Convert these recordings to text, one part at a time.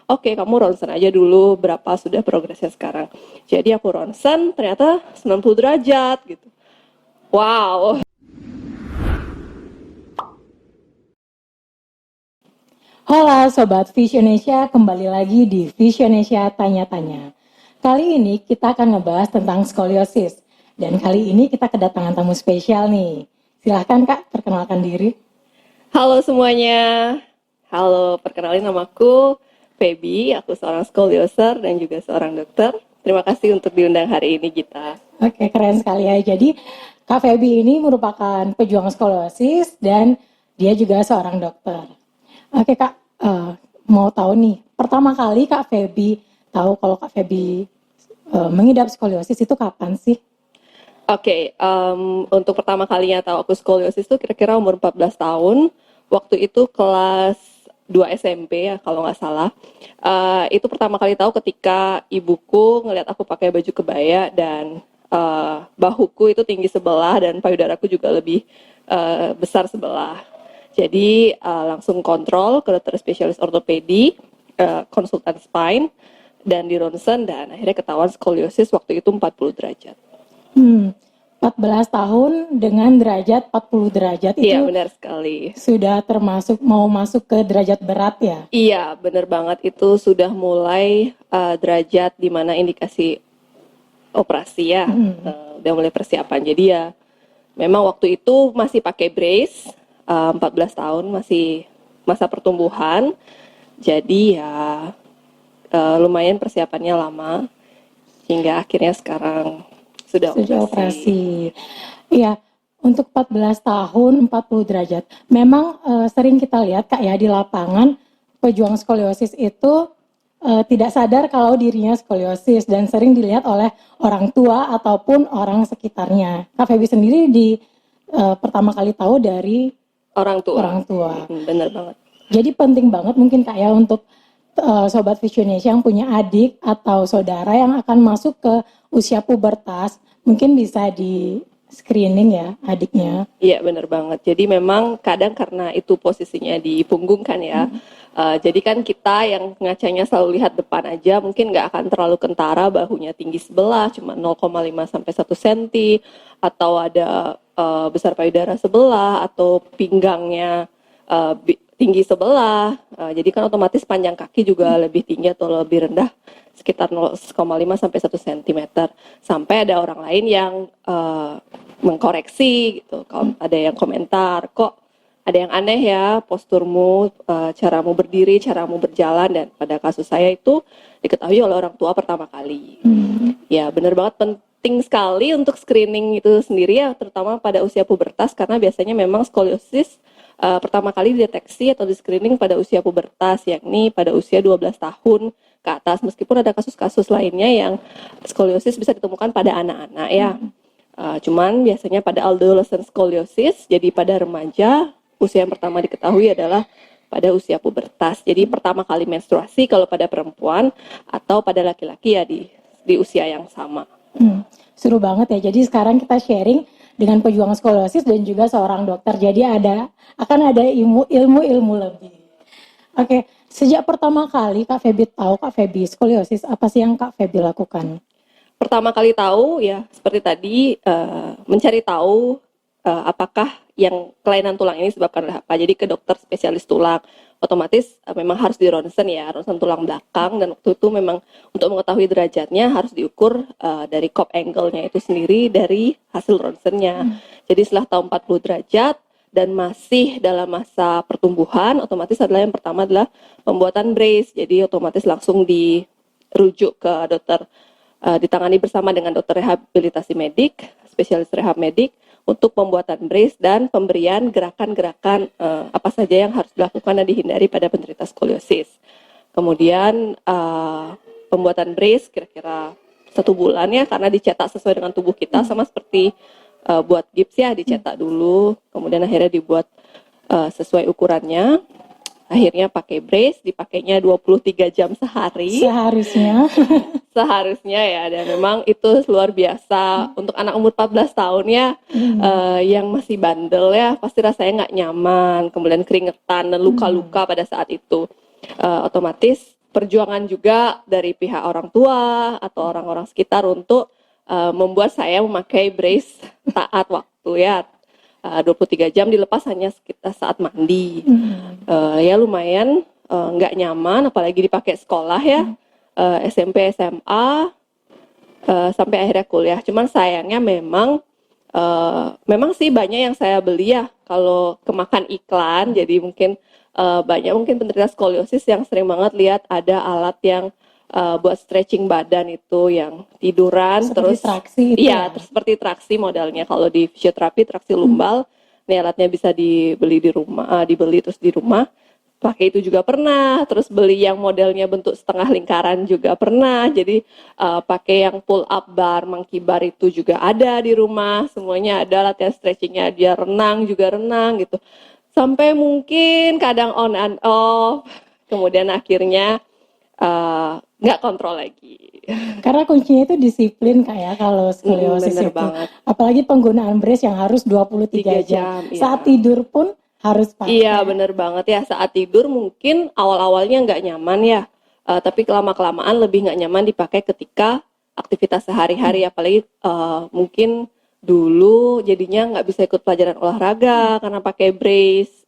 oke kamu ronsen aja dulu berapa sudah progresnya sekarang. Jadi aku ronsen ternyata 90 derajat gitu. Wow. Halo Sobat Visionesia, kembali lagi di Visionesia Tanya-Tanya. Kali ini kita akan ngebahas tentang skoliosis. Dan kali ini kita kedatangan tamu spesial nih. Silahkan Kak, perkenalkan diri. Halo semuanya. Halo, perkenalin namaku Feby, aku seorang skolioser dan juga seorang dokter. Terima kasih untuk diundang hari ini Gita. Oke, keren sekali ya. Jadi Kak Feby ini merupakan pejuang skoliosis dan dia juga seorang dokter. Oke Kak, mau tahu nih, pertama kali Kak Feby tahu kalau Kak Feby mengidap skoliosis itu kapan sih? Oke, untuk pertama kalinya tahu aku skoliosis itu kira-kira umur 14 tahun. Waktu itu kelas 2 SMP ya kalau nggak salah. Itu pertama kali tahu ketika ibuku ngelihat aku pakai baju kebaya dan bahuku itu tinggi sebelah dan payudaraku juga lebih besar sebelah. Jadi langsung kontrol ke dokter spesialis ortopedi, konsultan spine, dan di ronsen dan akhirnya ketahuan skoliosis waktu itu 40 derajat. 14 tahun dengan derajat 40 derajat Iya, itu benar sekali. sudah termasuk mau masuk ke derajat berat ya? Iya, benar banget itu sudah mulai derajat di mana indikasi operasi ya, udah mulai persiapan. Jadi ya memang waktu itu masih pakai brace, 14 tahun masih masa pertumbuhan. Jadi ya lumayan persiapannya lama hingga akhirnya sekarang sudah operasi. Iya, untuk 14 tahun 40 derajat. Memang sering kita lihat Kak ya di lapangan pejuang skoliosis itu tidak sadar kalau dirinya skoliosis dan sering dilihat oleh orang tua ataupun orang sekitarnya. Kak Feby sendiri pertama kali tahu dari orang tua. Orang tua. Bener banget. Jadi penting banget mungkin Kak ya untuk Sobat Visionesia yang punya adik atau saudara yang akan masuk ke usia pubertas, mungkin bisa di screening ya adiknya. Iya bener banget. Jadi memang kadang karena itu posisinya di punggung kan ya. Jadi kan kita yang ngacanya selalu lihat depan aja mungkin nggak akan terlalu kentara, bahunya tinggi sebelah cuma 0,5 sampai 1 cm atau ada besar payudara sebelah atau pinggangnya tinggi sebelah. Jadi kan otomatis panjang kaki juga lebih tinggi atau lebih rendah sekitar 0,5 sampai 1 cm. Sampai ada orang lain yang mengkoreksi gitu. Kalau ada yang komentar, kok ada yang aneh ya posturmu, caramu berdiri, caramu berjalan, dan pada kasus saya itu diketahui oleh orang tua pertama kali. Ya benar banget penting sekali untuk screening itu sendiri ya, terutama pada usia pubertas karena biasanya memang skoliosis pertama kali dideteksi atau di screening pada usia pubertas, yakni pada usia 12 tahun ke atas. Meskipun ada kasus-kasus lainnya yang skoliosis bisa ditemukan pada anak-anak ya. Cuman biasanya pada adolescent scoliosis, jadi pada remaja, usia yang pertama diketahui adalah pada usia pubertas. Jadi pertama kali menstruasi kalau pada perempuan atau pada laki-laki ya di usia yang sama. Seru banget ya. Jadi sekarang kita sharing dengan pejuang skoliosis dan juga seorang dokter. Jadi akan ada ilmu lebih. Oke, sejak pertama kali Kak Feby tahu Kak Feby skoliosis, apa sih yang Kak Feby lakukan? Pertama kali tahu ya seperti tadi mencari tahu apakah yang kelainan tulang ini disebabkan oleh apa. Jadi ke dokter spesialis tulang. Otomatis memang harus di ronsen ya, ronsen tulang belakang, dan waktu itu memang untuk mengetahui derajatnya harus diukur dari Cope angle-nya itu sendiri dari hasil ronsennya. Jadi setelah tahu 40 derajat dan masih dalam masa pertumbuhan, otomatis adalah yang pertama adalah pembuatan brace. Jadi otomatis langsung dirujuk ke dokter, ditangani bersama dengan dokter rehabilitasi medik, spesialis rehab medik, untuk pembuatan brace dan pemberian gerakan-gerakan apa saja yang harus dilakukan dan dihindari pada penderita skoliosis. Kemudian pembuatan brace kira-kira 1 bulan ya, karena dicetak sesuai dengan tubuh kita, sama seperti buat gips ya, dicetak dulu, kemudian akhirnya dibuat sesuai ukurannya. Akhirnya pakai brace, dipakainya 23 jam sehari. Seharusnya ya, dan memang itu luar biasa untuk anak umur 14 tahun ya, yang masih bandel ya, pasti rasanya nggak nyaman, kemudian keringetan dan luka-luka pada saat itu. Otomatis perjuangan juga dari pihak orang tua atau orang-orang sekitar untuk membuat saya memakai brace taat waktu ya. 23 jam dilepas hanya sekitar saat mandi. Ya lumayan nggak nyaman, apalagi dipakai sekolah ya. SMP, SMA, sampai akhirnya kuliah. Cuman sayangnya memang sih banyak yang saya beli ya kalau kemakan iklan. Jadi mungkin banyak mungkin penderita skoliosis yang sering banget lihat ada alat yang buat stretching badan itu yang tiduran Seperti terus traksi itu iya ya? seperti traksi modelnya. Kalau di fisioterapi traksi lumbal, nih alatnya bisa dibeli di rumah, dibeli terus di rumah. Pakai itu juga pernah, terus beli yang modelnya bentuk setengah lingkaran juga pernah. Jadi pakai yang pull up bar, monkey bar itu juga ada di rumah. Semuanya ada, latihan stretchingnya, dia renang juga renang gitu. Sampai mungkin kadang on and off, kemudian akhirnya nggak kontrol lagi. Karena kuncinya itu disiplin kayak kalau skoliosis Bener itu. banget. Apalagi penggunaan brace yang harus 23 3 jam. jam, iya. Saat tidur pun harus pakai. Iya bener banget ya, saat tidur mungkin awal-awalnya nggak nyaman ya, tapi kelama-kelamaan lebih nggak nyaman dipakai ketika aktivitas sehari-hari, apalagi mungkin dulu jadinya nggak bisa ikut pelajaran olahraga karena pakai brace,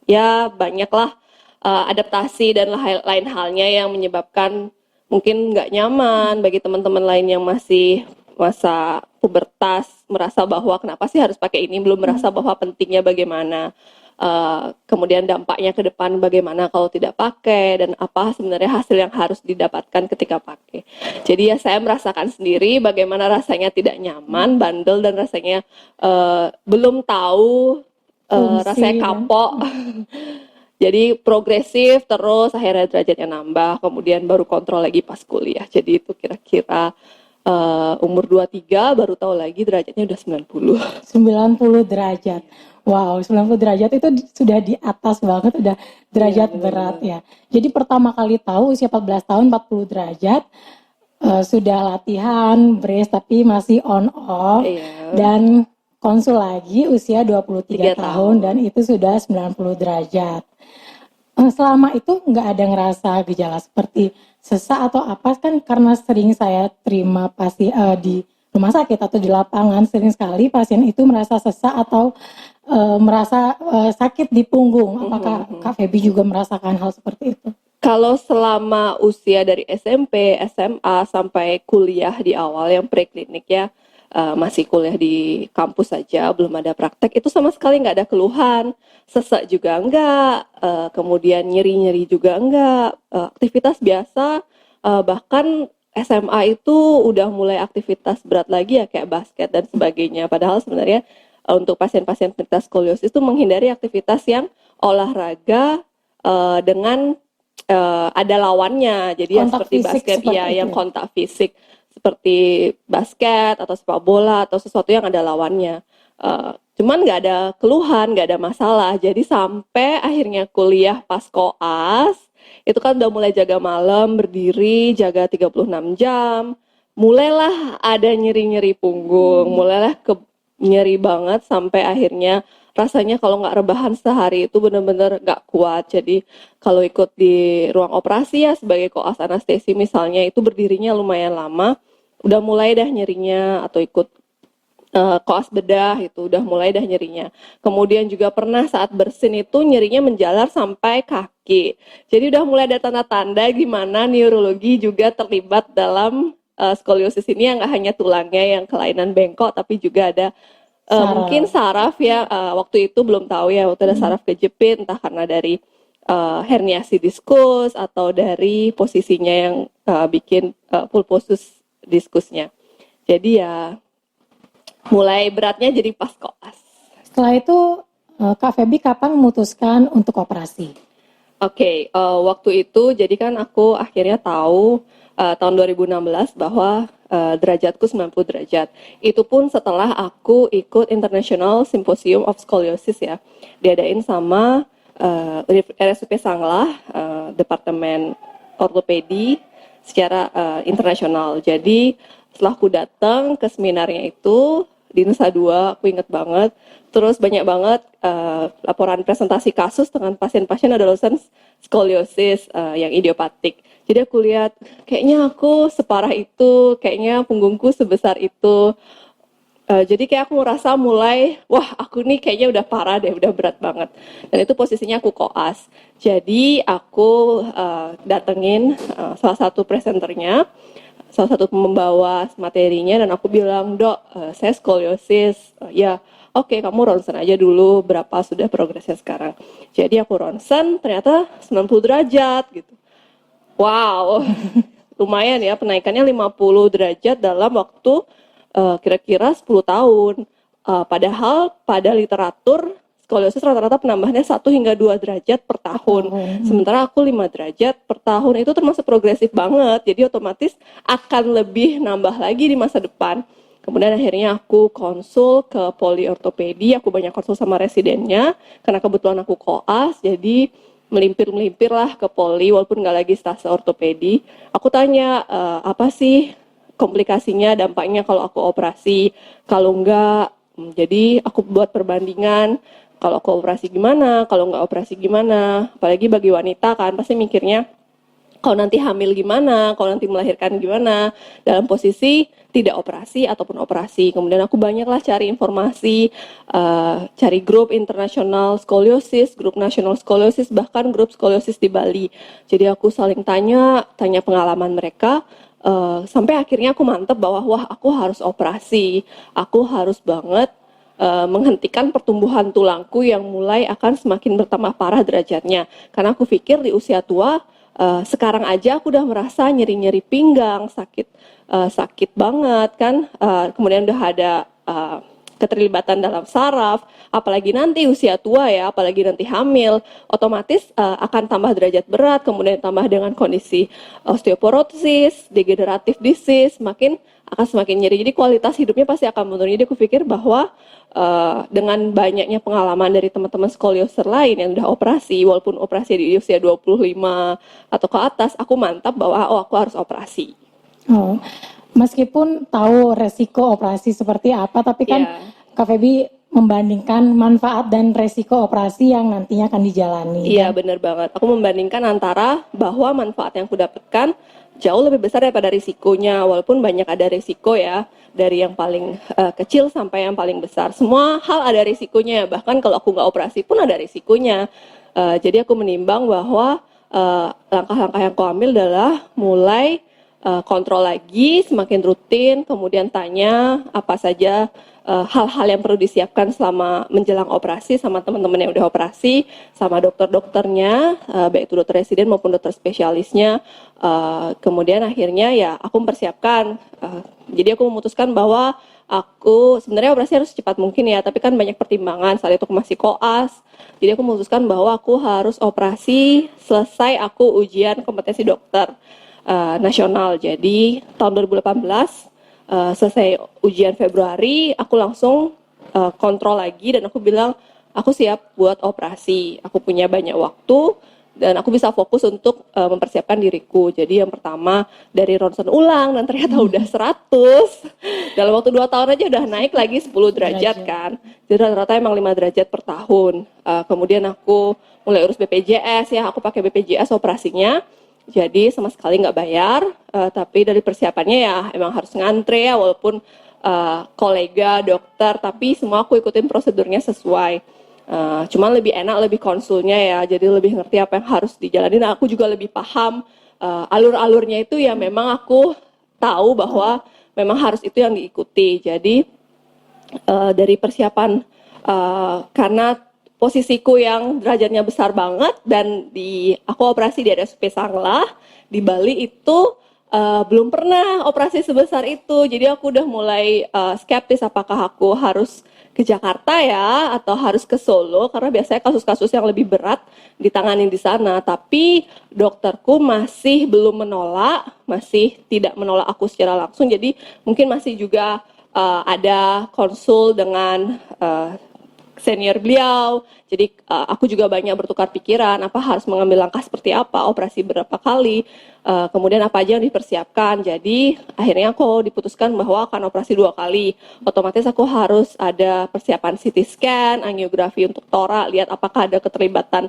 ya banyaklah adaptasi dan lain halnya yang menyebabkan mungkin nggak nyaman bagi teman-teman lain yang masih masa pubertas, merasa bahwa kenapa sih harus pakai ini, belum merasa bahwa pentingnya bagaimana. Kemudian dampaknya ke depan bagaimana kalau tidak pakai dan apa sebenarnya hasil yang harus didapatkan ketika pakai. Jadi ya saya merasakan sendiri bagaimana rasanya tidak nyaman, bandel dan rasanya belum tahu rasanya kapok. Jadi progresif terus akhirnya derajatnya nambah, kemudian baru kontrol lagi pas kuliah. Jadi itu kira-kira umur 23 baru tahu lagi derajatnya udah 90. 90 derajat. Wow, 90 derajat itu sudah di atas banget, udah derajat berat ya. Jadi pertama kali tahu usia 14 tahun 40 derajat, sudah latihan brace tapi masih on off. Dan konsul lagi usia 23 tahun dan itu sudah 90 derajat. Selama itu nggak ada ngerasa gejala seperti sesak atau apa, kan karena sering saya terima pasien di rumah sakit atau di lapangan, sering sekali pasien itu merasa sesak atau merasa sakit di punggung. Apakah Kak Feby juga merasakan hal seperti itu? Kalau selama usia dari SMP, SMA sampai kuliah di awal yang preklinik ya, masih kuliah di kampus saja, belum ada praktek, itu sama sekali nggak ada keluhan, sesak juga enggak, kemudian nyeri-nyeri juga enggak, aktivitas biasa, bahkan SMA itu udah mulai aktivitas berat lagi ya kayak basket dan sebagainya. Padahal sebenarnya untuk pasien-pasien penderita skoliosis itu menghindari aktivitas yang olahraga dengan ada lawannya. Jadi ya seperti basket ya yang kontak fisik seperti basket atau sepak bola atau sesuatu yang ada lawannya. Cuman nggak ada keluhan, nggak ada masalah. Jadi sampai akhirnya kuliah pas koas, itu kan udah mulai jaga malam, berdiri, jaga 36 jam. Mulailah ada nyeri-nyeri punggung, mulailah nyeri banget sampai akhirnya rasanya kalau nggak rebahan sehari itu benar-benar nggak kuat. Jadi kalau ikut di ruang operasi ya sebagai koas anestesi misalnya, itu berdirinya lumayan lama, udah mulai dah nyerinya, atau ikut koas bedah itu udah mulai dah nyerinya. Kemudian juga pernah saat bersin itu nyerinya menjalar sampai kaki. Jadi udah mulai ada tanda-tanda gimana neurologi juga terlibat dalam skoliosis ini, yang nggak hanya tulangnya yang kelainan bengkok, tapi juga ada mungkin saraf ya, waktu itu belum tahu ya, waktu ada saraf kejepit entah karena dari herniasi diskus atau dari posisinya yang bikin pulposus diskusnya. Jadi ya mulai beratnya jadi pas koas. Setelah itu Kak Feby kapan memutuskan untuk operasi? Oke, waktu itu jadi kan aku akhirnya tahu tahun 2016 bahwa derajatku 90 derajat. Itu pun setelah aku ikut International Symposium of Scoliosis ya. Diadain sama RSUP Sanglah, Departemen Ortopedi secara internasional. Jadi setelah aku datang ke seminarnya itu di Nusa Dua, aku inget banget. Terus banyak banget laporan presentasi kasus dengan pasien-pasien adolescent scoliosis yang idiopatik. Jadi aku lihat kayaknya aku separah itu, kayaknya punggungku sebesar itu. Jadi kayak aku ngerasa mulai, wah aku nih kayaknya udah parah deh, udah berat banget. Dan itu posisinya aku koas. Jadi aku datengin salah satu presenternya, salah satu membawa materinya, dan aku bilang, Dok, saya skoliosis. Ya, oke, kamu ronsen aja dulu, berapa sudah progresnya sekarang. Jadi aku ronsen, ternyata 90 derajat gitu. Wow, lumayan ya, penaikannya 50 derajat dalam waktu kira-kira 10 tahun. Padahal pada literatur skoliosis rata-rata penambahannya 1 hingga 2 derajat per tahun. Sementara aku 5 derajat per tahun, itu termasuk progresif banget. Jadi otomatis akan lebih nambah lagi di masa depan. Kemudian akhirnya aku konsul ke poli ortopedi, aku banyak konsul sama residennya, karena kebetulan aku koas, jadi melimpir lah ke poli walaupun nggak lagi stase ortopedi. Aku tanya, apa sih komplikasinya, dampaknya kalau aku operasi, kalau enggak. Jadi aku buat perbandingan, kalau aku operasi gimana, kalau enggak operasi gimana. Apalagi bagi wanita kan pasti mikirnya, kalau nanti hamil gimana, kalau nanti melahirkan gimana, dalam posisi tidak operasi ataupun operasi. Kemudian aku banyaklah cari informasi, cari grup internasional skoliosis, grup nasional skoliosis, bahkan grup skoliosis di Bali. Jadi aku saling tanya pengalaman mereka, sampai akhirnya aku mantep bahwa wah aku harus operasi, aku harus banget menghentikan pertumbuhan tulangku yang mulai akan semakin bertambah parah derajatnya. Karena aku pikir di usia tua, sekarang aja aku udah merasa nyeri-nyeri pinggang, sakit banget kan. Kemudian udah ada keterlibatan dalam saraf, apalagi nanti usia tua ya, apalagi nanti hamil, otomatis akan tambah derajat berat, kemudian tambah dengan kondisi osteoporosis, degenerative disease, akan semakin nyeri. Jadi kualitas hidupnya pasti akan menurun. Jadi aku pikir bahwa dengan banyaknya pengalaman dari teman-teman skolioser lain yang udah operasi, walaupun operasi di usia 25 atau ke atas, aku mantap bahwa aku harus operasi. Oh, meskipun tahu resiko operasi seperti apa, tapi kan Kak Feby membandingkan manfaat dan resiko operasi yang nantinya akan dijalani. Iya, benar banget. Aku membandingkan antara bahwa manfaat yang aku dapatkan jauh lebih besar daripada risikonya, walaupun banyak ada risiko ya, dari yang paling kecil sampai yang paling besar. Semua hal ada risikonya, bahkan kalau aku nggak operasi pun ada risikonya. Jadi aku menimbang bahwa langkah-langkah yang aku ambil adalah mulai kontrol lagi, semakin rutin, kemudian tanya apa saja hal-hal yang perlu disiapkan selama menjelang operasi sama teman-teman yang udah operasi, sama dokter-dokternya, baik itu dokter residen maupun dokter spesialisnya. Kemudian akhirnya ya aku mempersiapkan. Jadi aku memutuskan bahwa aku sebenarnya operasi harus secepat mungkin ya, tapi kan banyak pertimbangan. Saat itu aku masih koas, jadi aku memutuskan bahwa aku harus operasi selesai aku ujian kompetensi dokter nasional. Jadi tahun 2018 selesai ujian Februari, aku langsung kontrol lagi dan aku bilang aku siap buat operasi. Aku punya banyak waktu dan aku bisa fokus untuk mempersiapkan diriku. Jadi yang pertama dari ronsen ulang dan ternyata udah 100. Dalam waktu 2 tahun aja udah naik lagi 10 derajat kan. Jadi rata-rata emang 5 derajat per tahun. Kemudian aku mulai urus BPJS ya, aku pakai BPJS operasinya. Jadi sama sekali nggak bayar, tapi dari persiapannya ya emang harus ngantre ya, walaupun kolega dokter, tapi semua aku ikutin prosedurnya sesuai. Cuman lebih enak, lebih konsulnya ya, jadi lebih ngerti apa yang harus dijalani. Nah, aku juga lebih paham alur-alurnya itu ya, memang aku tahu bahwa memang harus itu yang diikuti. Jadi dari persiapan, karena posisiku yang derajatnya besar banget dan aku operasi di RSUP Sanglah di Bali itu belum pernah operasi sebesar itu. Jadi aku udah mulai skeptis apakah aku harus ke Jakarta ya atau harus ke Solo, karena biasanya kasus-kasus yang lebih berat ditangani di sana. Tapi dokterku masih belum menolak, masih tidak menolak aku secara langsung. Jadi mungkin masih juga ada konsul dengan senior beliau. Jadi aku juga banyak bertukar pikiran, apa harus mengambil langkah seperti apa, operasi berapa kali, kemudian apa aja yang dipersiapkan. Jadi akhirnya aku diputuskan bahwa akan operasi 2 kali. Otomatis aku harus ada persiapan CT scan, angiografi untuk torak, lihat apakah ada keterlibatan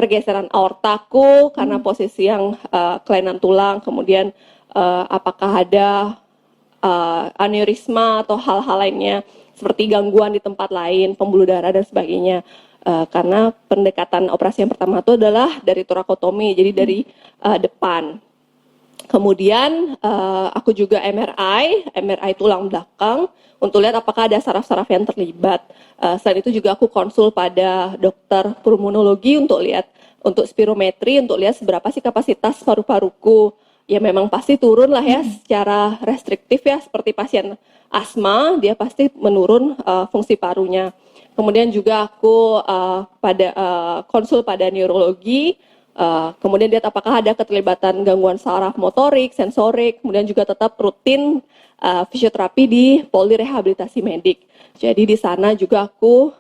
pergeseran aortaku karena posisi yang kelainan tulang, kemudian apakah ada aneurisma atau hal-hal lainnya seperti gangguan di tempat lain, pembuluh darah dan sebagainya. Karena pendekatan operasi yang pertama itu adalah dari torakotomi, jadi dari depan. Kemudian aku juga MRI tulang belakang untuk lihat apakah ada saraf-saraf yang terlibat. Selain itu juga aku konsul pada dokter pulmonologi untuk spirometri untuk lihat seberapa sih kapasitas paru-paruku. Ya memang pasti turun lah ya secara restriktif ya, seperti pasien asma dia pasti menurun fungsi parunya. Kemudian juga aku konsul pada neurologi. Kemudian lihat apakah ada keterlibatan gangguan saraf motorik, sensorik, kemudian juga tetap rutin fisioterapi di Poli Rehabilitasi Medik. Jadi di sana juga aku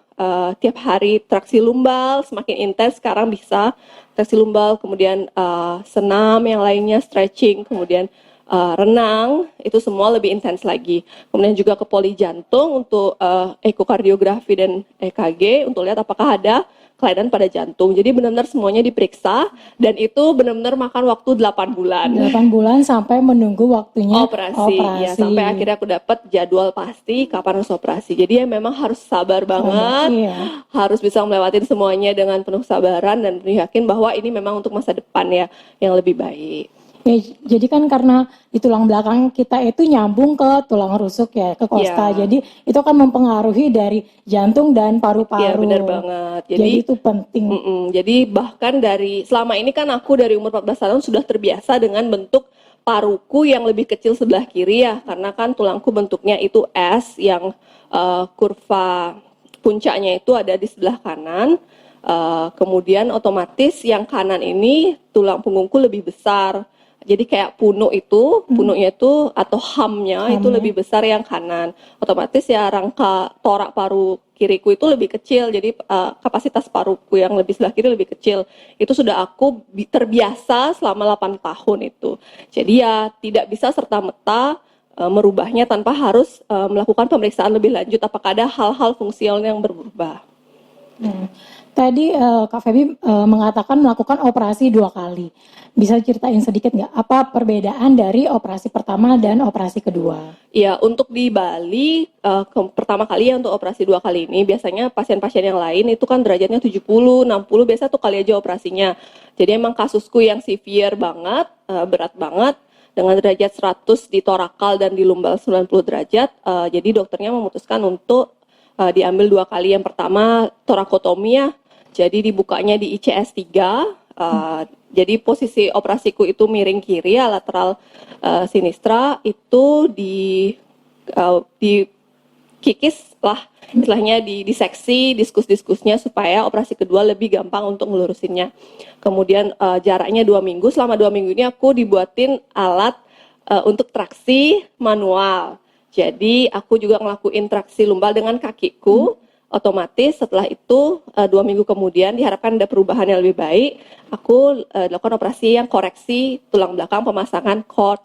tiap hari traksi lumbal, semakin intens sekarang bisa traksi lumbal, kemudian senam yang lainnya, stretching, kemudian renang, itu semua lebih intens lagi. Kemudian juga ke poli jantung untuk ekokardiografi dan EKG untuk lihat apakah ada kelainan pada jantung. Jadi benar-benar semuanya diperiksa dan itu benar-benar makan waktu 8 bulan. 8 bulan sampai menunggu waktunya Operasi. Ya, sampai akhirnya aku dapat jadwal pasti kapan harus operasi. Jadi ya memang harus sabar banget, harus bisa melewati semuanya dengan penuh kesabaran dan penuh yakin bahwa ini memang untuk masa depan ya yang lebih baik. Ya, jadi kan karena di tulang belakang kita itu nyambung ke tulang rusuk ya, ke kosta. Ya. Jadi itu kan mempengaruhi dari jantung dan paru-paru. Iya benar banget. Jadi itu penting. Jadi bahkan selama ini kan aku dari umur 14 tahun sudah terbiasa dengan bentuk paruku yang lebih kecil sebelah kiri ya. Karena kan tulangku bentuknya itu S yang kurva puncaknya itu ada di sebelah kanan. Kemudian otomatis yang kanan ini tulang punggungku lebih besar. Jadi kayak punuknya itu atau hamnya itu lebih besar yang kanan. Otomatis ya rangka torak paru kiriku itu lebih kecil. Jadi kapasitas paruku yang lebih sebelah kiri lebih kecil. Itu sudah aku terbiasa selama 8 tahun itu. Jadi ya tidak bisa serta-merta merubahnya tanpa harus melakukan pemeriksaan lebih lanjut apakah ada hal-hal fungsional yang berubah. Tadi Kak Feby mengatakan melakukan operasi 2 kali. Bisa ceritain sedikit nggak apa perbedaan dari operasi pertama dan operasi kedua? Ya, untuk di Bali pertama kali ya untuk operasi 2 kali ini biasanya pasien-pasien yang lain itu kan derajatnya 70, 60 biasa tuh kali aja operasinya. Jadi emang kasusku yang severe banget, berat banget dengan derajat 100 di torakal dan di lumbal 90 derajat. Jadi dokternya memutuskan untuk diambil 2 kali. Yang pertama torakotomi ya. Jadi dibukanya di ICS 3. Jadi posisi operasiku itu miring kiri ya, lateral sinistra itu dikikis lah istilahnya, diseksi diskus-diskusnya supaya operasi kedua lebih gampang untuk ngelurusinnya. Kemudian jaraknya 2 minggu. Selama 2 minggu ini aku dibuatin alat untuk traksi manual. Jadi aku juga ngelakuin traksi lumbal dengan kakiku. Otomatis setelah itu 2 minggu kemudian diharapkan ada perubahan yang lebih baik. Aku lakukan operasi yang koreksi tulang belakang, pemasangan cord,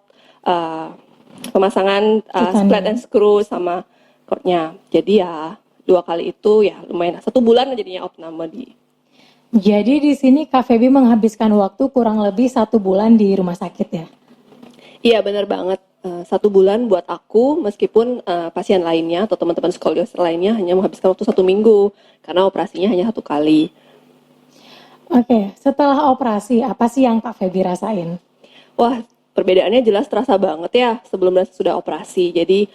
pemasangan splat and screw sama cordnya. Jadi ya 2 kali itu ya lumayan 1 bulan jadinya opname di. Jadi di sini Kak Feby menghabiskan waktu kurang lebih 1 bulan di rumah sakit ya? Iya benar banget. 1 bulan buat aku, meskipun pasien lainnya atau teman-teman skoliosis lainnya hanya menghabiskan waktu 1 minggu karena operasinya hanya 1 kali. Oke, setelah operasi apa sih yang Kak Feby rasain? Wah, perbedaannya jelas terasa banget ya sebelum dan sudah operasi. Jadi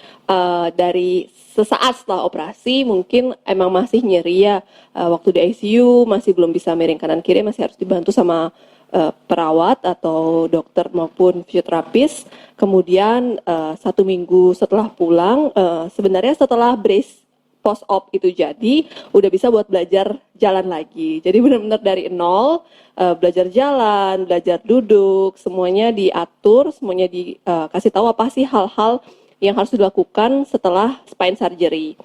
dari sesaat setelah operasi mungkin emang masih nyeri ya. Waktu di ICU masih belum bisa miring kanan kiri, masih harus dibantu sama perawat atau dokter maupun fisioterapis. Kemudian 1 minggu setelah pulang, sebenarnya setelah brace post op itu jadi udah bisa buat belajar jalan lagi. Jadi benar-benar dari nol, belajar jalan, belajar duduk, semuanya diatur, semuanya dikasih tahu apa sih hal-hal yang harus dilakukan setelah spine surgery.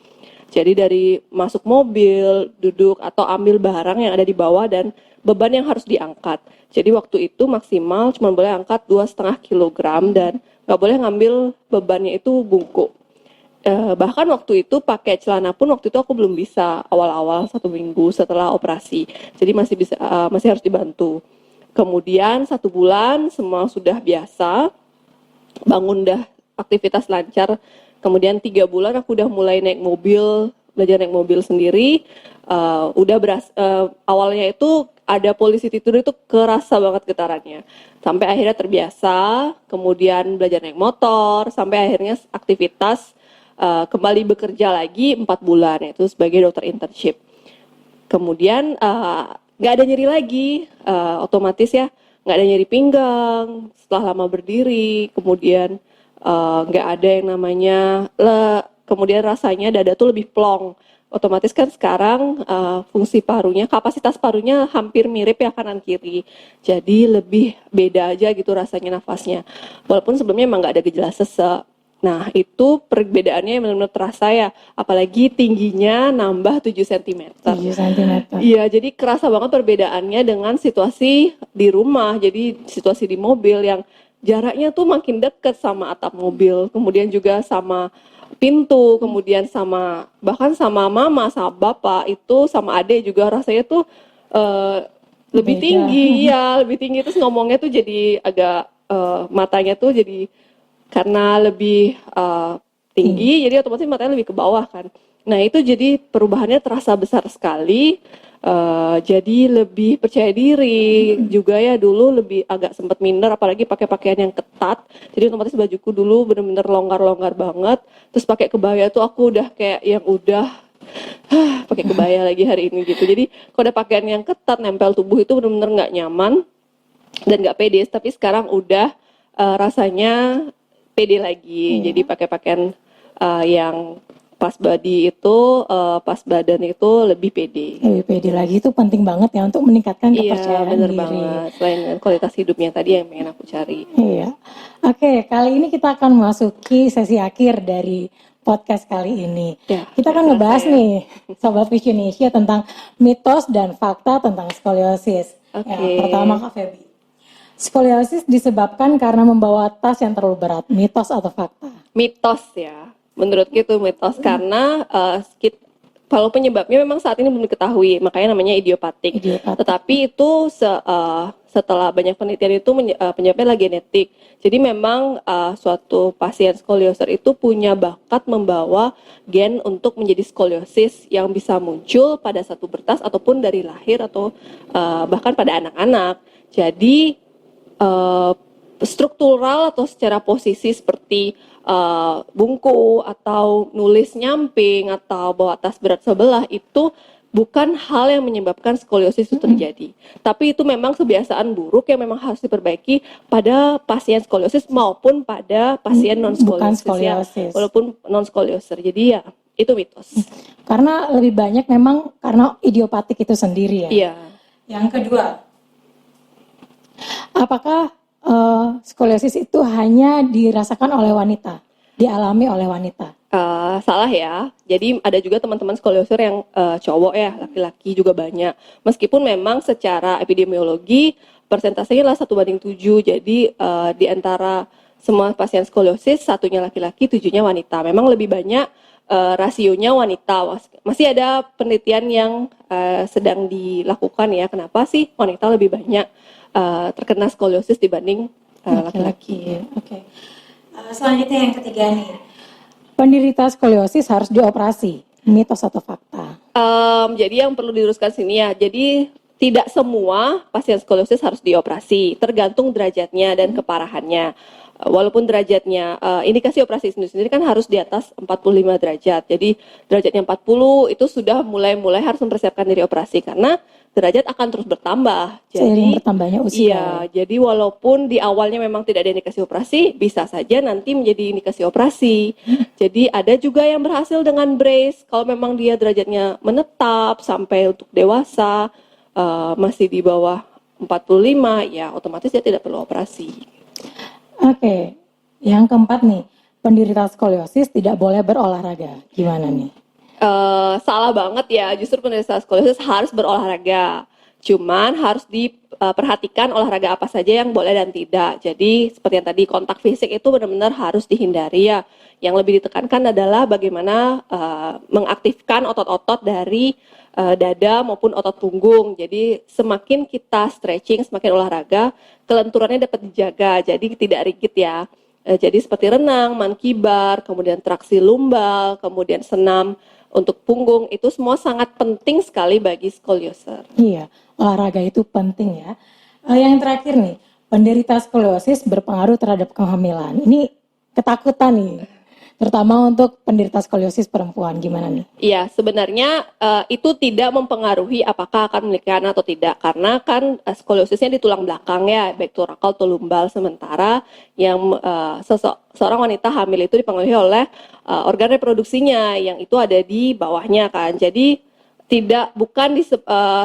Jadi dari masuk mobil, duduk atau ambil barang yang ada di bawah dan beban yang harus diangkat. Jadi waktu itu maksimal cuma boleh angkat 2,5 kilogram dan nggak boleh ngambil bebannya itu bungkuk. bahkan waktu itu pakai celana pun waktu itu aku belum bisa awal-awal 1 minggu setelah operasi. Jadi masih harus dibantu. Kemudian 1 bulan semua sudah biasa, bangun dah aktivitas lancar. Kemudian 3 bulan aku udah mulai naik mobil, belajar naik mobil sendiri. Awalnya itu ada polisi tidur itu kerasa banget getarannya. Sampai akhirnya terbiasa, kemudian belajar naik motor, sampai akhirnya aktivitas kembali bekerja lagi 4 bulan, yaitu sebagai dokter internship. Kemudian nggak ada nyeri lagi, otomatis ya nggak ada nyeri pinggang setelah lama berdiri. Kemudian nggak ada yang namanya kemudian rasanya dada tuh lebih plong. Otomatis kan sekarang fungsi parunya, kapasitas parunya hampir mirip ya kanan kiri. Jadi lebih beda aja gitu rasanya nafasnya. Walaupun sebelumnya emang nggak ada gejala sesek. Nah itu perbedaannya yang benar-benar terasa ya. Apalagi tingginya nambah 7 cm. 7 cm. Iya, jadi kerasa banget perbedaannya dengan situasi di rumah. Jadi situasi di mobil yang jaraknya tuh makin deket sama atap mobil. Kemudian juga sama pintu, kemudian bahkan sama mama, sama bapak itu, sama ade juga rasanya tuh lebih Beda. tinggi, ya lebih tinggi. Terus ngomongnya tuh jadi agak matanya tuh jadi karena lebih tinggi, jadi otomatis matanya lebih ke bawah kan. Nah itu jadi perubahannya terasa besar sekali. Jadi lebih percaya diri juga ya, dulu lebih agak sempat minder apalagi pakai pakaian yang ketat. Jadi otomatis bajuku dulu bener-bener longgar-longgar banget. Terus pakai kebaya tuh aku udah kayak yang udah pakai kebaya lagi hari ini gitu. Jadi kalau ada pakaian yang ketat nempel tubuh itu bener-bener nggak nyaman dan nggak pede. Tapi sekarang udah rasanya pede lagi. Jadi pakai pakaian yang pas body itu, pas badan itu lebih pede. Lebih pede lagi itu penting banget ya untuk meningkatkan Iya, kepercayaan bener diri. banget. Selain kualitas hidupnya tadi yang pengen aku cari. Iya. Oke, kali ini kita akan memasuki sesi akhir dari podcast kali ini. Ya, Kita akan ngebahas nih, Sobat Visionesia, tentang mitos dan fakta tentang skoliosis. Oke. Ya, pertama Kak Feby. Skoliosis disebabkan karena membawa tas yang terlalu berat, mitos atau fakta? Mitos ya. Menurut itu mitos karena kalau penyebabnya memang saat ini belum diketahui, makanya namanya idiopatik. Idiopatik. Tetapi itu setelah banyak penelitian itu penyebabnya adalah genetik. Jadi memang suatu pasien skoliosis itu punya bakat membawa gen untuk menjadi skoliosis yang bisa muncul pada satu bertas ataupun dari lahir atau bahkan pada anak-anak. Jadi struktural atau secara posisi seperti bungku atau nulis nyamping atau bawa tas berat sebelah itu bukan hal yang menyebabkan skoliosis itu terjadi. Tapi itu memang kebiasaan buruk yang memang harus diperbaiki pada pasien skoliosis maupun pada pasien non Bukan skoliosis ya, skoliosis. walaupun non skoliosis. Jadi ya itu mitos. Karena lebih banyak memang karena idiopatik itu sendiri ya. Iya. Yang kedua, apakah skoliosis itu hanya dirasakan oleh wanita, dialami oleh wanita? Salah ya. Jadi ada juga teman-teman skoliosis yang cowok ya, laki-laki juga banyak. Meskipun memang secara epidemiologi persentasenya adalah 1:7. Jadi di antara semua pasien skoliosis satunya laki-laki, 7-nya wanita. Memang lebih banyak rasionya wanita. Masih ada penelitian yang sedang dilakukan ya. Kenapa sih wanita lebih banyak terkena skoliosis dibanding laki-laki? Oke. Selanjutnya yang ketiga nih, penderita skoliosis harus dioperasi, mitos atau fakta? Jadi yang perlu diluruskan sini ya, jadi tidak semua pasien skoliosis harus dioperasi, tergantung derajatnya dan keparahannya. Walaupun derajatnya, indikasi operasi sendiri kan harus di atas 45 derajat. Jadi derajatnya 40 itu sudah mulai harus mempersiapkan diri operasi karena derajat akan terus bertambah. Seiring bertambahnya usia. Iya, jadi walaupun di awalnya memang tidak ada indikasi operasi, bisa saja nanti menjadi indikasi operasi. Jadi ada juga yang berhasil dengan brace, kalau memang dia derajatnya menetap sampai untuk dewasa, masih di bawah 45, ya otomatis dia tidak perlu operasi. Oke, yang keempat nih, penderita skoliosis tidak boleh berolahraga. Gimana nih? Salah banget ya, justru penderita skoliosis harus berolahraga. Cuman harus diperhatikan olahraga apa saja yang boleh dan tidak. Jadi seperti yang tadi, kontak fisik itu benar-benar harus dihindari ya. Yang lebih ditekankan adalah bagaimana mengaktifkan otot-otot dari dada maupun otot punggung. Jadi semakin kita stretching, semakin olahraga, kelenturannya dapat dijaga. Jadi tidak rigid ya. Jadi seperti renang, monkey bar, kemudian traksi lumbal, kemudian senam untuk punggung, itu semua sangat penting sekali bagi skolioser. Iya, olahraga itu penting ya. Yang terakhir nih, penderita skoliosis berpengaruh terhadap kehamilan. Ini ketakutan nih, terutama untuk penderita skoliosis perempuan. Gimana nih? Iya, sebenarnya itu tidak mempengaruhi apakah akan memiliki anak atau tidak, karena kan skoliosisnya di tulang belakang ya, baik torakal atau lumbal. Sementara yang seorang wanita hamil itu dipengaruhi oleh organ reproduksinya yang itu ada di bawahnya kan. Jadi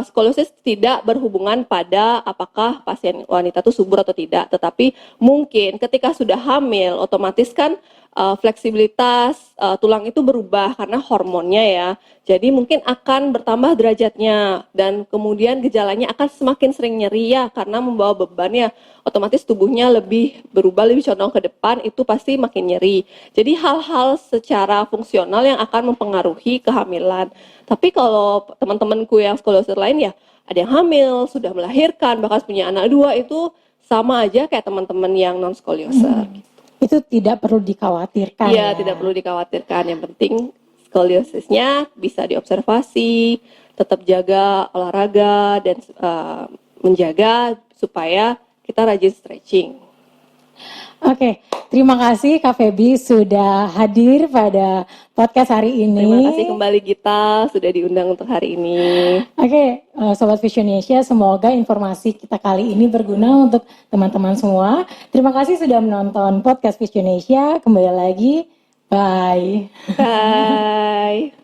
skoliosis tidak berhubungan pada apakah pasien wanita itu subur atau tidak, tetapi mungkin ketika sudah hamil otomatis kan fleksibilitas tulang itu berubah karena hormonnya ya. Jadi mungkin akan bertambah derajatnya dan kemudian gejalanya akan semakin sering nyeri ya karena membawa beban ya. Otomatis tubuhnya lebih berubah, lebih condong ke depan, itu pasti makin nyeri. Jadi hal-hal secara fungsional yang akan mempengaruhi kehamilan. Tapi kalau teman-temanku yang skoliosis lain ya, ada yang hamil, sudah melahirkan, bahkan punya anak 2, itu sama aja kayak teman-teman yang non skolioser. Itu tidak perlu dikhawatirkan Iya, ya. tidak perlu dikhawatirkan. Yang penting skoliosisnya bisa diobservasi, tetap jaga olahraga dan menjaga supaya kita rajin stretching. Oke, terima kasih Kak Feby sudah hadir pada podcast hari ini. Terima kasih kembali Gita sudah diundang untuk hari ini. Oke, Sobat Visionesia, semoga informasi kita kali ini berguna untuk teman-teman semua. Terima kasih sudah menonton podcast Visionesia. Kembali lagi, bye. Bye.